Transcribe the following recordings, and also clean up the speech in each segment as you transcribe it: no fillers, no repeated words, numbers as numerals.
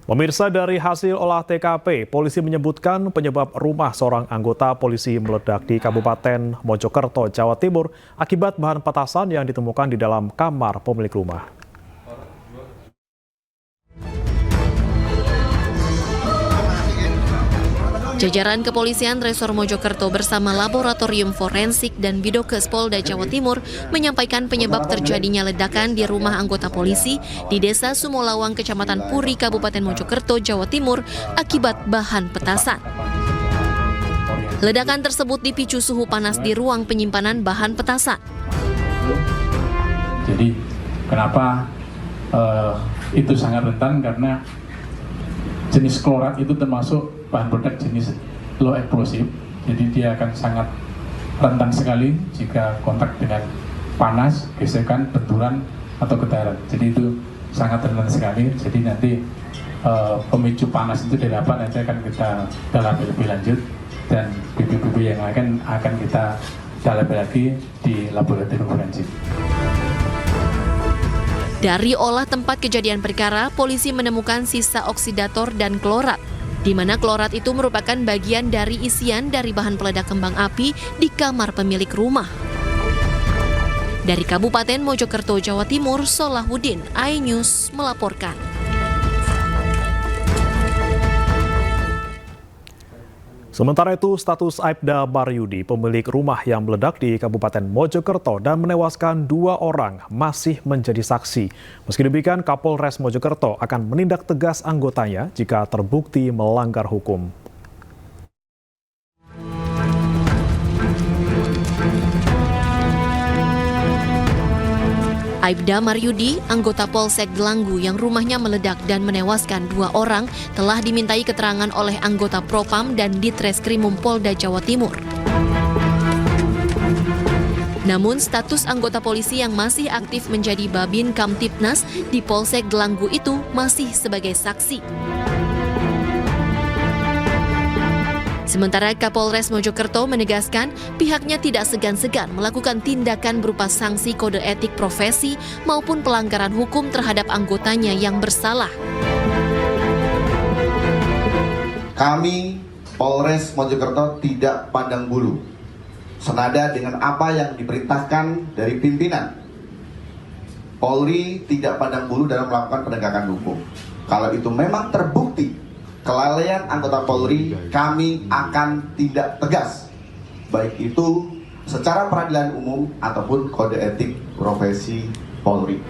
Pemirsa, dari hasil olah TKP, polisi menyebutkan penyebab rumah seorang anggota polisi meledak di Kabupaten Mojokerto, Jawa Timur akibat bahan petasan yang ditemukan di dalam kamar pemilik rumah. Jajaran kepolisian Resor Mojokerto bersama Laboratorium Forensik dan Bidokes Polda Jawa Timur menyampaikan penyebab terjadinya ledakan di rumah anggota polisi di Desa Sumolawang, Kecamatan Puri, Kabupaten Mojokerto, Jawa Timur akibat bahan petasan. Ledakan tersebut dipicu suhu panas di ruang penyimpanan bahan petasan. Jadi kenapa itu sangat rentan, karena jenis klorat itu termasuk bahan peledak jenis low explosive, jadi dia akan sangat rentan sekali jika kontak dengan panas, gesekan, benturan, atau getaran. Jadi itu sangat rentan sekali. Jadi nanti pemicu panas itu didapat, nanti akan kita dalami lebih lanjut, dan bukti-bukti yang akan kita dalami lagi di laboratorium forensik. Dari olah tempat kejadian perkara, polisi menemukan sisa oksidator dan klorat, di mana klorat itu merupakan bagian dari isian dari bahan peledak kembang api di kamar pemilik rumah. Dari Kabupaten Mojokerto, Jawa Timur, Solahuddin, iNews melaporkan. Sementara itu, status Aibda Maryudi, pemilik rumah yang meledak di Kabupaten Mojokerto dan menewaskan 2 orang, masih menjadi saksi. Meski demikian, Kapolres Mojokerto akan menindak tegas anggotanya jika terbukti melanggar hukum. Aibda Maryudi, anggota Polsek Gelanggu yang rumahnya meledak dan menewaskan 2 orang, telah dimintai keterangan oleh anggota Propam dan Ditreskrimum Polda Jawa Timur. Namun status anggota polisi yang masih aktif menjadi Babin Kamtipnas di Polsek Gelanggu itu masih sebagai saksi. Sementara Kapolres Mojokerto menegaskan pihaknya tidak segan-segan melakukan tindakan berupa sanksi kode etik profesi maupun pelanggaran hukum terhadap anggotanya yang bersalah. Kami Polres Mojokerto tidak pandang bulu, senada dengan apa yang diperintahkan dari pimpinan. Polri tidak pandang bulu dalam melakukan penegakan hukum. Kalau itu memang terbukti kelalaian anggota Polri, kami akan tindak tegas, baik itu secara peradilan umum ataupun kode etik profesi Polri.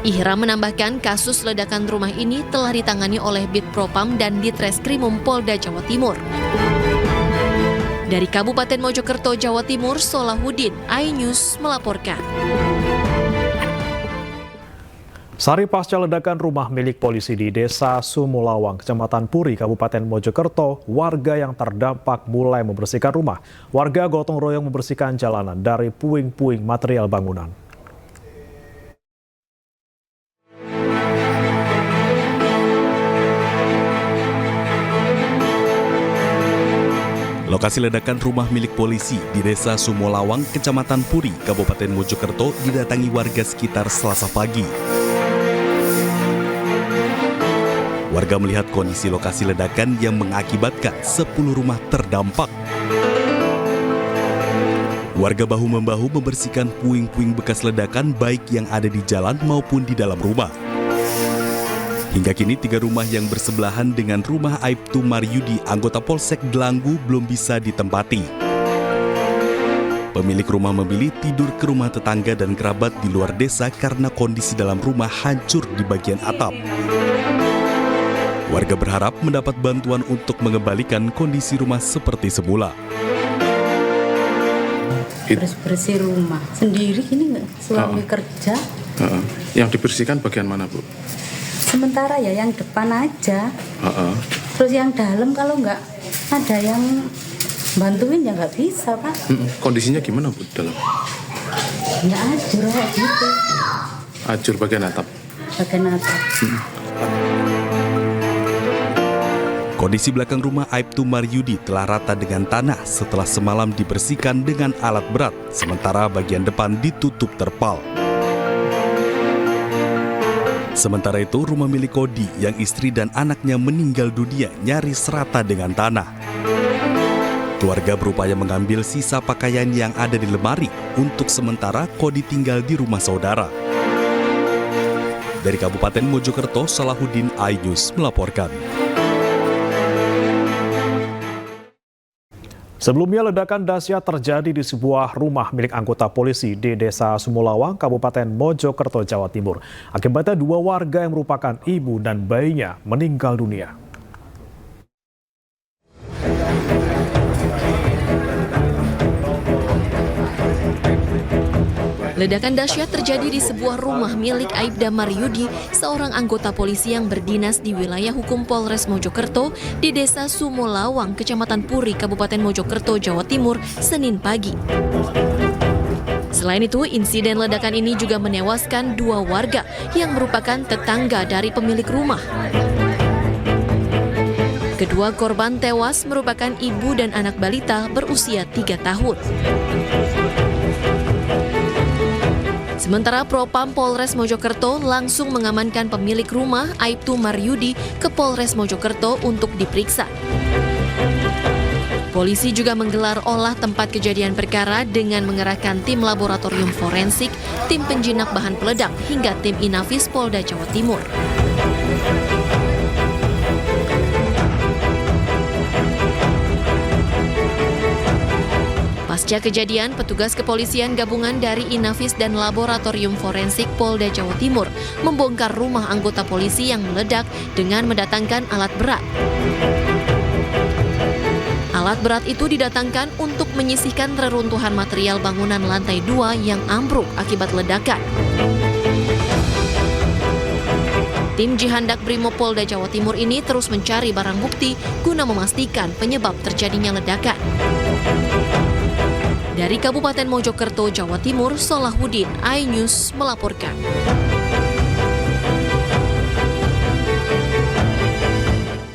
Ihram menambahkan kasus ledakan rumah ini telah ditangani oleh Bid Propam dan Ditreskrimum Polda Jawa Timur. Dari Kabupaten Mojokerto, Jawa Timur, Solahuddin, iNews melaporkan. Sehari pasca ledakan rumah milik polisi di Desa Sumolawang, Kecamatan Puri, Kabupaten Mojokerto, warga yang terdampak mulai membersihkan rumah. Warga gotong royong membersihkan jalanan dari puing-puing material bangunan. Lokasi ledakan rumah milik polisi di Desa Sumolawang, Kecamatan Puri, Kabupaten Mojokerto didatangi warga sekitar Selasa pagi. Warga melihat kondisi lokasi ledakan yang mengakibatkan 10 rumah terdampak. Warga bahu-membahu membersihkan puing-puing bekas ledakan baik yang ada di jalan maupun di dalam rumah. Hingga kini 3 rumah yang bersebelahan dengan rumah Aibtu Maryudi, anggota Polsek Gelanggu, belum bisa ditempati. Pemilik rumah memilih tidur ke rumah tetangga dan kerabat di luar desa karena kondisi dalam rumah hancur di bagian atap. Warga berharap mendapat bantuan untuk mengembalikan kondisi rumah seperti semula. Bersih rumah sendiri ini nggak, suami kerja. Yang dibersihkan bagian mana, Bu? Sementara ya yang depan aja. Terus yang dalam kalau nggak ada yang bantuin ya nggak bisa, Pak. Kondisinya gimana, Bu, dalam? Nggak ajur kayak gitu. Ajur bagian atap. Bagian atap. Kondisi belakang rumah Aibtu Maryudi telah rata dengan tanah setelah semalam dibersihkan dengan alat berat, sementara bagian depan ditutup terpal. Sementara itu, rumah milik Kodi yang istri dan anaknya meninggal dunia nyaris rata dengan tanah. Keluarga berupaya mengambil sisa pakaian yang ada di lemari. Untuk sementara, Kodi tinggal di rumah saudara. Dari Kabupaten Mojokerto, Salahuddin, iNews melaporkan. Sebelumnya, ledakan dahsyat terjadi di sebuah rumah milik anggota polisi di Desa Sumulawang, Kabupaten Mojokerto, Jawa Timur. Akibatnya 2 warga yang merupakan ibu dan bayinya meninggal dunia. Ledakan dahsyat terjadi di sebuah rumah milik Aibda Maryudi, seorang anggota polisi yang berdinas di wilayah hukum Polres Mojokerto di Desa Sumulawang, Kecamatan Puri, Kabupaten Mojokerto, Jawa Timur, Senin pagi. Selain itu, insiden ledakan ini juga menewaskan 2 warga yang merupakan tetangga dari pemilik rumah. Kedua korban tewas merupakan ibu dan anak balita berusia 3 tahun. Sementara Propam Polres Mojokerto langsung mengamankan pemilik rumah Aibtu Maryudi ke Polres Mojokerto untuk diperiksa. Polisi juga menggelar olah tempat kejadian perkara dengan mengerahkan tim laboratorium forensik, tim penjinak bahan peledak, hingga tim Inafis Polda Jawa Timur. Pasca kejadian, petugas kepolisian gabungan dari Inafis dan Laboratorium Forensik Polda Jawa Timur membongkar rumah anggota polisi yang meledak dengan mendatangkan alat berat. Alat berat itu didatangkan untuk menyisihkan reruntuhan material bangunan lantai 2 yang ambruk akibat ledakan. Tim Jihandak Brimob Polda Jawa Timur ini terus mencari barang bukti guna memastikan penyebab terjadinya ledakan. Dari Kabupaten Mojokerto, Jawa Timur, Salahuddin, iNews melaporkan.